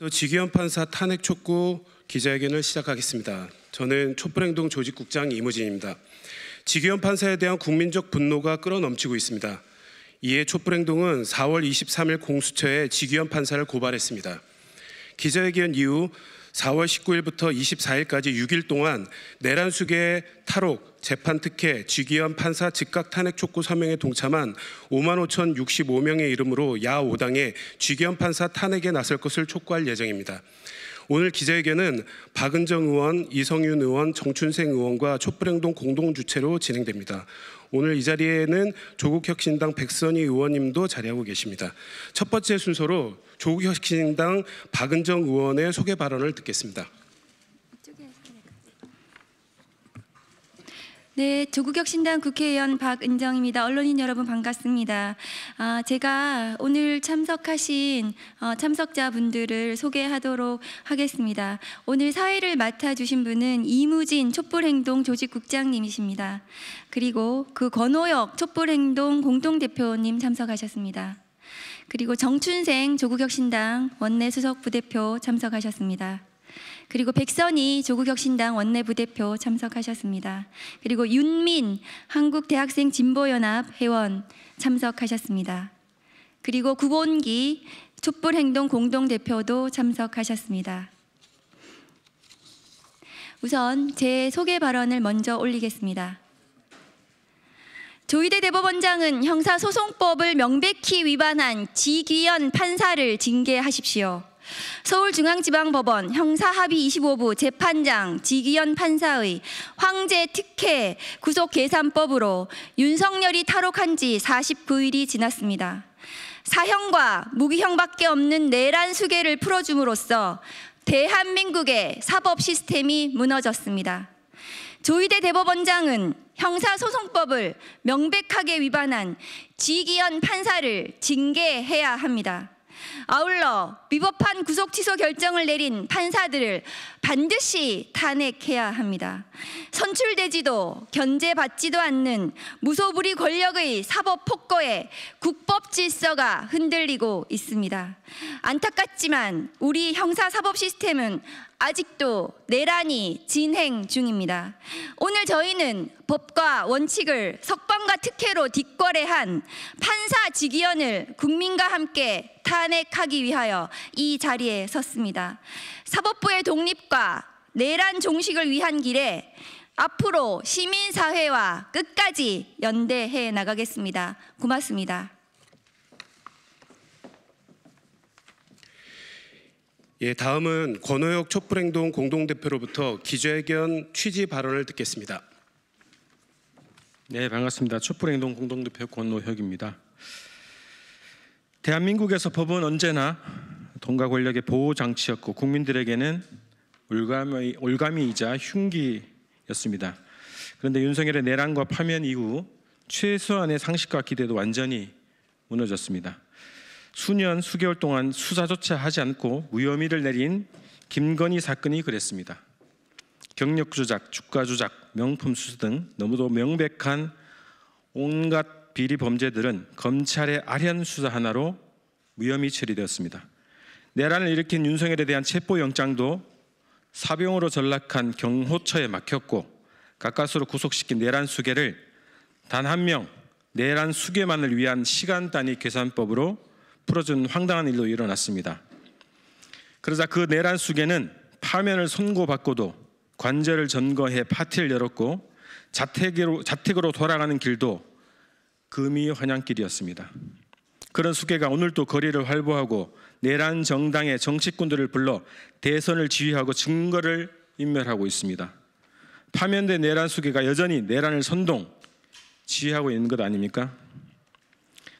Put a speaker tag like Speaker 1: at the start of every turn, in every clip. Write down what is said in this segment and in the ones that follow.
Speaker 1: 지기현 판사 탄핵 촉구 기자회견을 시작하겠습니다. 저는 촛불행동 조직국장 이무진입니다. 지기현 판사에 대한 국민적 분노가 끌어넘치고 있습니다. 이에 촛불행동은 4월 23일 공수처에 지기현 판사를 고발했습니다. 기자회견 이후 4월 19일부터 24일까지 6일 동안 내란수계 탈옥, 재판 특혜, 지기현 판사 즉각 탄핵 촉구 서명에 동참한 55,065명의 이름으로 야 5당에 지기현 판사 탄핵에 나설 것을 촉구할 예정입니다. 오늘 기자회견은 박은정 의원, 이성윤 의원, 정춘생 의원과 촛불행동 공동주최로 진행됩니다. 오늘 이 자리에는 조국혁신당 백선희 의원님도 자리하고 계십니다. 첫 번째 순서로 조국혁신당 박은정 의원의 소개 발언을 듣겠습니다.
Speaker 2: 네, 조국혁신당 국회의원 박은정입니다. 언론인 여러분 반갑습니다. 제가 오늘 참석하신 참석자분들을 소개하도록 하겠습니다. 오늘 사회를 맡아주신 분은 이무진 촛불행동 조직국장님이십니다. 그리고 그 권오혁 촛불행동 공동대표님 참석하셨습니다. 그리고 정춘생 조국혁신당 원내수석 부대표 참석하셨습니다. 그리고 백선희 조국혁신당 원내부대표 참석하셨습니다. 그리고 윤민 한국대학생 진보연합 회원 참석하셨습니다. 그리고 구본기 촛불행동 공동대표도 참석하셨습니다. 우선 제 소개 발언을 먼저 올리겠습니다. 조희대 대법원장은 형사소송법을 명백히 위반한 지기현 판사를 징계하십시오. 서울중앙지방법원 형사합의 25부 재판장 지기현 판사의 황제 특혜 구속계산법으로 윤석열이 탈옥한 지 49일이 지났습니다. 사형과 무기형밖에 없는 내란 수계를 풀어줌으로써 대한민국의 사법 시스템이 무너졌습니다. 조희대 대법원장은 형사소송법을 명백하게 위반한 지기현 판사를 징계해야 합니다. 아울러 위법한 구속 취소 결정을 내린 판사들을 반드시 탄핵해야 합니다. 선출되지도 견제받지도 않는 무소불위 권력의 사법 폭거에 국법 질서가 흔들리고 있습니다. 안타깝지만 우리 형사사법 시스템은 아직도 내란이 진행 중입니다. 오늘 저희는 법과 원칙을 석방과 특혜로 뒷거래한 판사 지기현을 국민과 함께 탄핵하기 위하여 이 자리에 섰습니다. 사법부의 독립과 내란 종식을 위한 길에 앞으로 시민사회와 끝까지 연대해 나가겠습니다. 고맙습니다.
Speaker 1: 다음은 권오혁 촛불행동 공동대표로부터 기자회견 취지 발언을 듣겠습니다.
Speaker 3: 네, 반갑습니다. 촛불행동 공동대표 권오혁입니다. 대한민국에서 법은 언제나 돈과 권력의 보호 장치였고 국민들에게는 올가미이자 흉기였습니다. 그런데 윤석열의 내란과 파면 이후 최소한의 상식과 기대도 완전히 무너졌습니다. 수년, 수개월 동안 수사조차 하지 않고 무혐의를 내린 김건희 사건이 그랬습니다. 경력 조작, 주가 조작, 명품 수수 등 너무도 명백한 온갖 비리 범죄들은 검찰의 아련 수사 하나로 무혐의 처리되었습니다. 내란을 일으킨 윤석열에 대한 체포영장도 사병으로 전락한 경호처에 막혔고 가까스로 구속시킨 내란 수계를 단 한 명 내란 수계만을 위한 시간 단위 계산법으로 풀어준 황당한 일도 일어났습니다. 그러자 그 내란 수계는 파면을 선고받고도 관절을 점거해 파티를 열었고 자택으로 돌아가는 길도 금이 환영길이었습니다. 그런 수계가 오늘도 거리를 활보하고 내란 정당의 정치꾼들을 불러 대선을 지휘하고 증거를 인멸하고 있습니다. 파면된 내란 수계가 여전히 내란을 선동, 지휘하고 있는 것 아닙니까?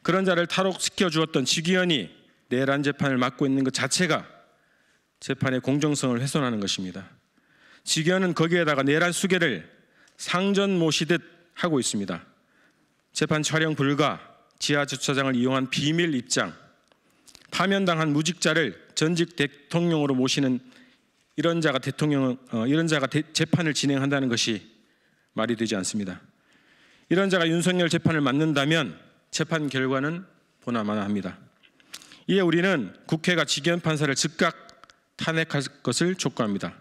Speaker 3: 그런 자를 탈옥시켜 주었던 지기현이 내란 재판을 맡고 있는 것 자체가 재판의 공정성을 훼손하는 것입니다. 지기현은 거기에다가 내란 수계를 상전 모시듯 하고 있습니다. 재판 촬영 불가, 지하 주차장을 이용한 비밀 입장, 파면당한 무직자를 전직 대통령으로 모시는 이런 자가 재판을 진행한다는 것이 말이 되지 않습니다. 이런 자가 윤석열 재판을 맡는다면 재판 결과는 보나마나합니다. 이에 우리는 국회가 지기현 판사를 즉각 탄핵할 것을 촉구합니다.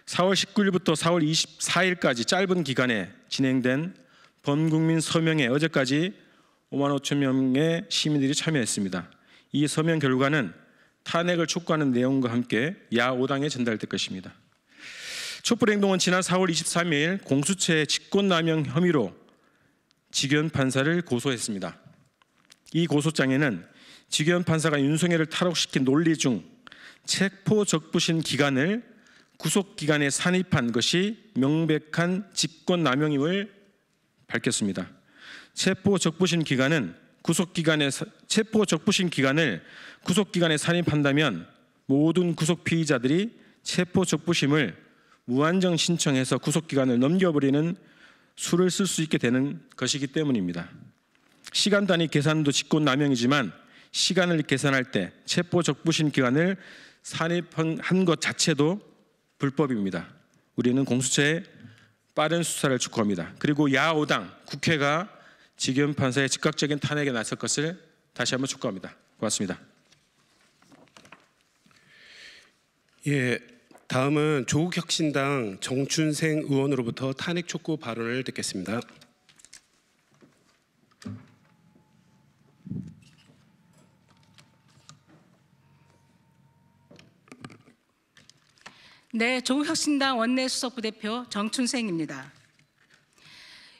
Speaker 3: 4월 19일부터 4월 24일까지 짧은 기간에 진행된 범국민 서명에 어제까지 5만 5천 명의 시민들이 참여했습니다. 이 서명 결과는 탄핵을 촉구하는 내용과 함께 야5당에 전달될 것입니다. 촛불행동은 지난 4월 23일 공수처의 직권남용 혐의로 지기현 판사를 고소했습니다. 이 고소장에는 지기현 판사가 윤석열을 탈옥시킨 논리 중 체포적부심 기간을 구속기간에 산입한 것이 명백한 직권남용임을 밝혔습니다. 체포적부심 기간을 구속기간에 산입한다면 모든 구속 피의자들이 체포적부심을 무한정 신청해서 구속기간을 넘겨버리는 수를 쓸 수 있게 되는 것이기 때문입니다. 시간 단위 계산도 직권남용이지만 시간을 계산할 때 체포적부심 기간을 산입한 것 자체도 불법입니다. 우리는 공수처의 빠른 수사를 촉구합니다. 그리고 야5당 국회가 지기현 판사의 즉각적인 탄핵에 나설 것을 다시 한번 촉구합니다. 고맙습니다.
Speaker 1: 예, 다음은 조국혁신당 정춘생 의원으로부터 탄핵 촉구 발언을 듣겠습니다.
Speaker 4: 네, 조국혁신당 원내수석부대표 정춘생입니다.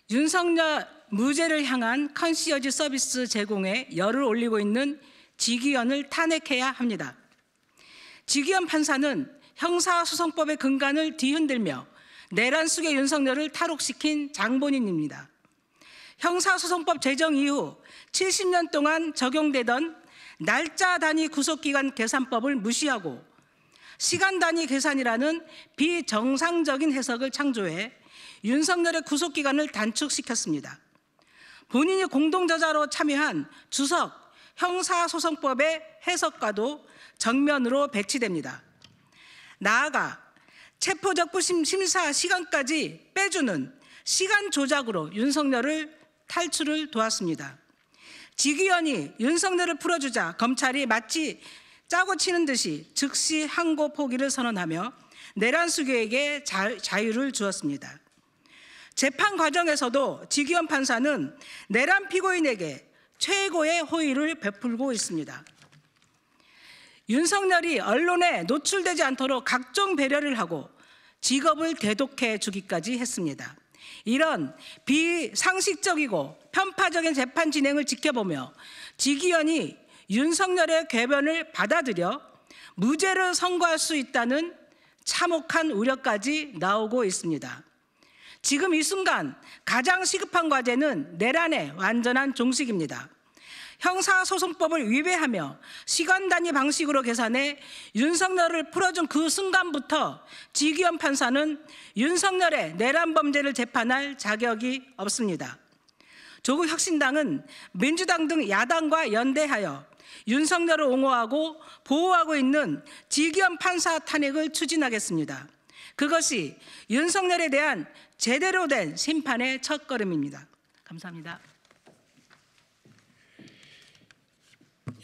Speaker 4: 윤석열 무죄를 향한 컨시어지 서비스 제공에 열을 올리고 있는 지기현을 탄핵해야 합니다. 지기현 판사는 형사소송법의 근간을 뒤흔들며 내란 속의 윤석열을 탈옥시킨 장본인입니다. 형사소송법 제정 이후 70년 동안 적용되던 날짜 단위 구속기간 계산법을 무시하고 시간 단위 계산이라는 비정상적인 해석을 창조해 윤석열의 구속기간을 단축시켰습니다. 본인이 공동저자로 참여한 주석 형사소송법의 해석과도 정면으로 배치됩니다. 나아가 체포적부심 심사 시간까지 빼주는 시간 조작으로 윤석열을 탈출을 도왔습니다. 지기현이 윤석열을 풀어주자 검찰이 마치 짜고 치는 듯이 즉시 항고 포기를 선언하며 내란 수괴에게 자유를 주었습니다. 재판 과정에서도 지기현 판사는 내란 피고인에게 최고의 호의를 베풀고 있습니다. 윤석열이 언론에 노출되지 않도록 각종 배려를 하고 직업을 대독해 주기까지 했습니다. 이런 비상식적이고 편파적인 재판 진행을 지켜보며 지기현이 윤석열의 궤변을 받아들여 무죄를 선고할 수 있다는 참혹한 우려까지 나오고 있습니다. 지금 이 순간 가장 시급한 과제는 내란의 완전한 종식입니다. 형사소송법을 위배하며 시간 단위 방식으로 계산해 윤석열을 풀어준 그 순간부터 지기현 판사는 윤석열의 내란 범죄를 재판할 자격이 없습니다. 조국혁신당은 민주당 등 야당과 연대하여 윤석열을 옹호하고 보호하고 있는 지기현 판사 탄핵을 추진하겠습니다. 그것이 윤석열에 대한 제대로 된 심판의 첫걸음입니다. 감사합니다.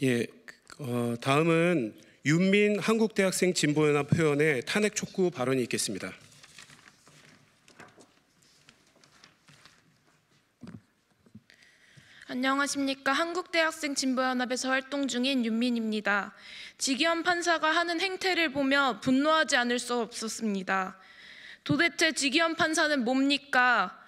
Speaker 1: 예, 다음은 윤민 한국대학생 진보연합 회원의 탄핵 촉구 발언이 있겠습니다.
Speaker 5: 안녕하십니까. 한국대학생 진보연합에서 활동 중인 윤민입니다. 지기현 판사가 하는 행태를 보며 분노하지 않을 수 없었습니다. 도대체 지기현 판사는 뭡니까?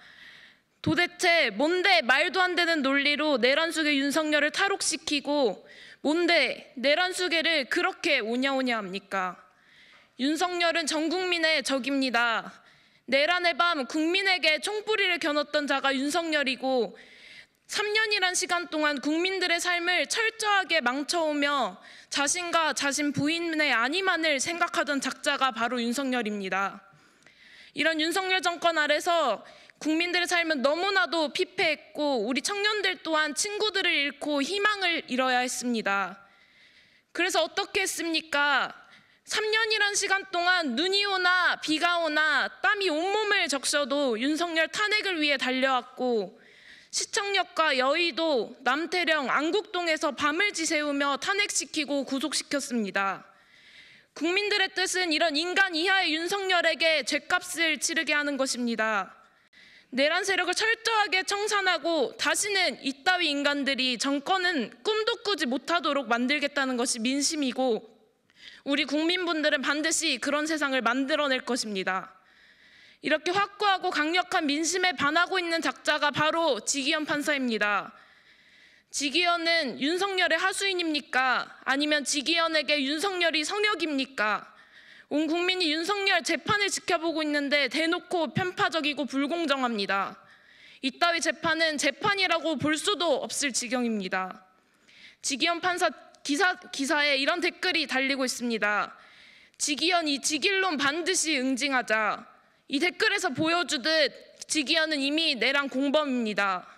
Speaker 5: 도대체 뭔데 말도 안 되는 논리로 내란 수괴 윤석열을 탈옥시키고 뭔데 내란 수괴를 그렇게 오냐오냐 합니까? 윤석열은 전 국민의 적입니다. 내란의 밤 국민에게 총뿌리를 겨눴던 자가 윤석열이고 3년이란 시간 동안 국민들의 삶을 철저하게 망쳐오며 자신과 자신 부인의 안위만을 생각하던 작자가 바로 윤석열입니다. 이런 윤석열 정권 아래서 국민들의 삶은 너무나도 피폐했고 우리 청년들 또한 친구들을 잃고 희망을 잃어야 했습니다. 그래서 어떻게 했습니까? 3년이란 시간 동안 눈이 오나 비가 오나 땀이 온몸을 적셔도 윤석열 탄핵을 위해 달려왔고 시청역과 여의도, 남태령, 안국동에서 밤을 지새우며 탄핵시키고 구속시켰습니다. 국민들의 뜻은 이런 인간 이하의 윤석열에게 죗값을 치르게 하는 것입니다. 내란 세력을 철저하게 청산하고 다시는 이따위 인간들이 정권은 꿈도 꾸지 못하도록 만들겠다는 것이 민심이고, 우리 국민분들은 반드시 그런 세상을 만들어낼 것입니다. 이렇게 확고하고 강력한 민심에 반하고 있는 작자가 바로 지기현 판사입니다. 지기현은 윤석열의 하수인입니까? 아니면 지기현에게 윤석열이 성역입니까? 온 국민이 윤석열 재판을 지켜보고 있는데 대놓고 편파적이고 불공정합니다. 이따위 재판은 재판이라고 볼 수도 없을 지경입니다. 지기현 판사 기사에 이런 댓글이 달리고 있습니다. 지기현 이 지길론 반드시 응징하자. 이 댓글에서 보여주듯 지기현은 이미 내란 공범입니다.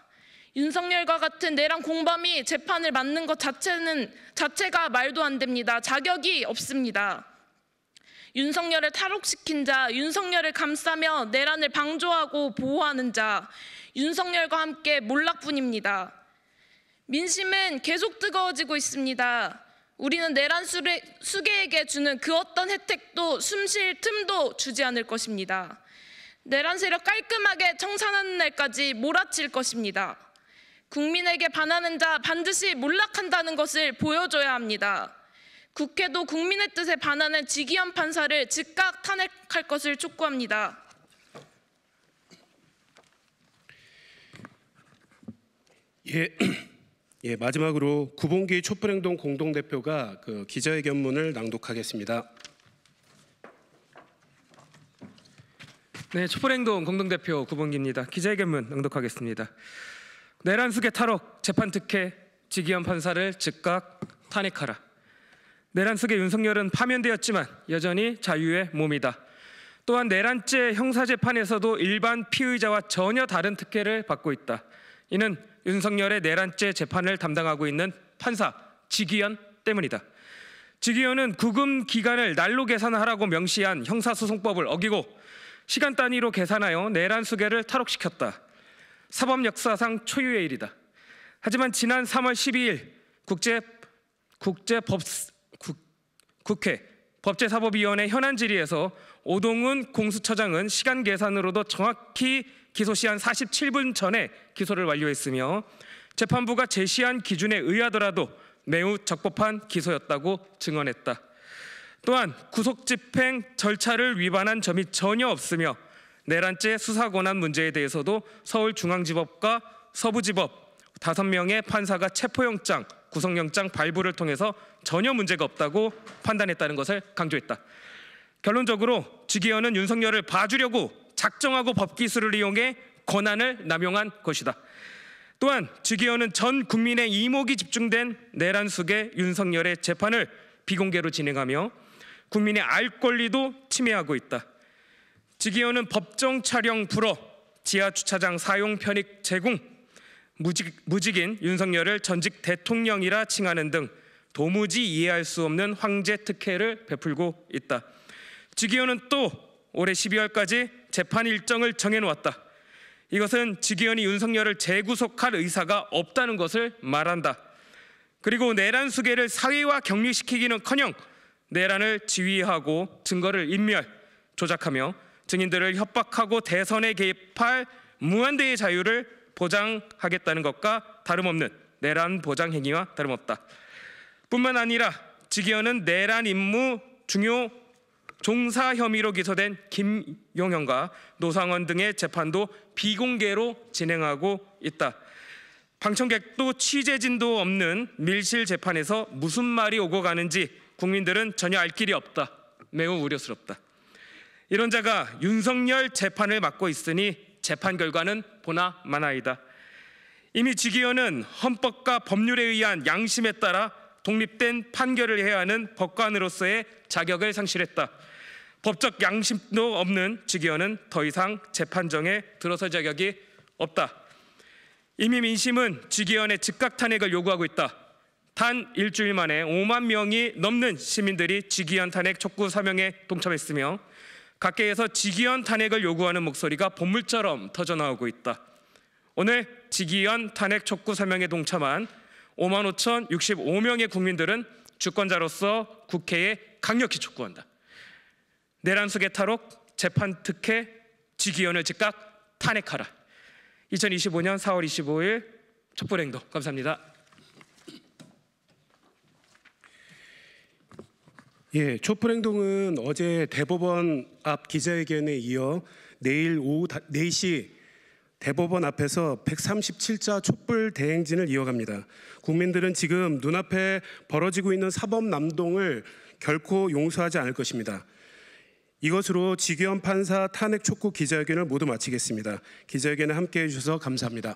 Speaker 5: 윤석열과 같은 내란 공범이 재판을 맡는 것 자체가 말도 안 됩니다. 자격이 없습니다. 윤석열을 탈옥시킨 자, 윤석열을 감싸며 내란을 방조하고 보호하는 자, 윤석열과 함께 몰락뿐입니다. 민심은 계속 뜨거워지고 있습니다. 우리는 내란 수괴에게 주는 그 어떤 혜택도 숨쉴 틈도 주지 않을 것입니다. 내란 세력 깔끔하게 청산하는 날까지 몰아칠 것입니다. 국민에게 반하는 자 반드시 몰락한다는 것을 보여줘야 합니다. 국회도 국민의 뜻에 반하는 지기현 판사를 즉각 탄핵할 것을 촉구합니다.
Speaker 1: 마지막으로 구봉기 촛불행동 공동대표가 그 기자회견문을 낭독하겠습니다.
Speaker 6: 네, 촛불행동 공동대표 구봉기입니다. 기자회견문 낭독하겠습니다. 내란 수괴 탈옥 재판 특혜 지기현 판사를 즉각 탄핵하라. 내란 수괴 윤석열은 파면되었지만 여전히 자유의 몸이다. 또한 내란죄 형사재판에서도 일반 피의자와 전혀 다른 특혜를 받고 있다. 이는 윤석열의 내란죄 재판을 담당하고 있는 판사 지기현 때문이다. 지기현은 구금 기간을 날로 계산하라고 명시한 형사소송법을 어기고 시간 단위로 계산하여 내란 수괴를 탈옥시켰다. 사법 역사상 초유의 일이다. 하지만 지난 3월 12일 국회 법제사법위원회 현안 질의에서 오동훈 공수처장은 시간 계산으로도 정확히 기소 시한 47분 전에 기소를 완료했으며 재판부가 제시한 기준에 의하더라도 매우 적법한 기소였다고 증언했다. 또한 구속집행 절차를 위반한 점이 전혀 없으며 내란죄 수사 권한 문제에 대해서도 서울중앙지법과 서부지법 5명의 판사가 체포영장, 구속영장 발부를 통해서 전혀 문제가 없다고 판단했다는 것을 강조했다. 결론적으로 지기현은 윤석열을 봐주려고 작정하고 법기술을 이용해 권한을 남용한 것이다. 또한 지기현은 전 국민의 이목이 집중된 내란 수괴 윤석열의 재판을 비공개로 진행하며 국민의 알 권리도 침해하고 있다. 지기현은 법정 촬영 불허, 지하 주차장 사용 편익 제공, 무직인 윤석열을 전직 대통령이라 칭하는 등 도무지 이해할 수 없는 황제 특혜를 베풀고 있다. 지기현은 또 올해 12월까지 재판 일정을 정해놓았다. 이것은 지기현이 윤석열을 재구속할 의사가 없다는 것을 말한다. 그리고 내란 수괴를 사회화 격리시키기는커녕 내란을 지휘하고 증거를 인멸, 조작하며 증인들을 협박하고 대선에 개입할 무한대의 자유를 보장하겠다는 것과 다름없는 내란 보장 행위와 다름없다. 뿐만 아니라 지기현은 내란 임무 중요 종사 혐의로 기소된 김용현과 노상원 등의 재판도 비공개로 진행하고 있다. 방청객도 취재진도 없는 밀실 재판에서 무슨 말이 오고 가는지 국민들은 전혀 알 길이 없다. 매우 우려스럽다. 이런 자가 윤석열 재판을 맡고 있으니 재판 결과는 보나 마나이다. 이미 지기현은 헌법과 법률에 의한 양심에 따라 독립된 판결을 해야 하는 법관으로서의 자격을 상실했다. 법적 양심도 없는 지기현은 더 이상 재판정에 들어설 자격이 없다. 이미 민심은 지기현의 즉각 탄핵을 요구하고 있다. 단 일주일 만에 5만 명이 넘는 시민들이 지기현 탄핵 촉구 사명에 동참했으며 각계에서 지기현 탄핵을 요구하는 목소리가 본물처럼 터져나오고 있다. 오늘 지기현 탄핵 촉구 사명에 동참한 55,065명의 국민들은 주권자로서 국회에 강력히 촉구한다. 내란 속의 탈옥, 재판 특혜, 지기현을 즉각 탄핵하라. 2025년 4월 25일 촛불행동. 감사합니다.
Speaker 1: 예, 촛불행동은 어제 대법원 앞 기자회견에 이어 내일 오후 4시 대법원 앞에서 137자 촛불 대행진을 이어갑니다. 국민들은 지금 눈앞에 벌어지고 있는 사법남동을 결코 용서하지 않을 것입니다. 이것으로 지기현 판사 탄핵 촉구 기자회견을 모두 마치겠습니다. 기자회견에 함께해 주셔서 감사합니다.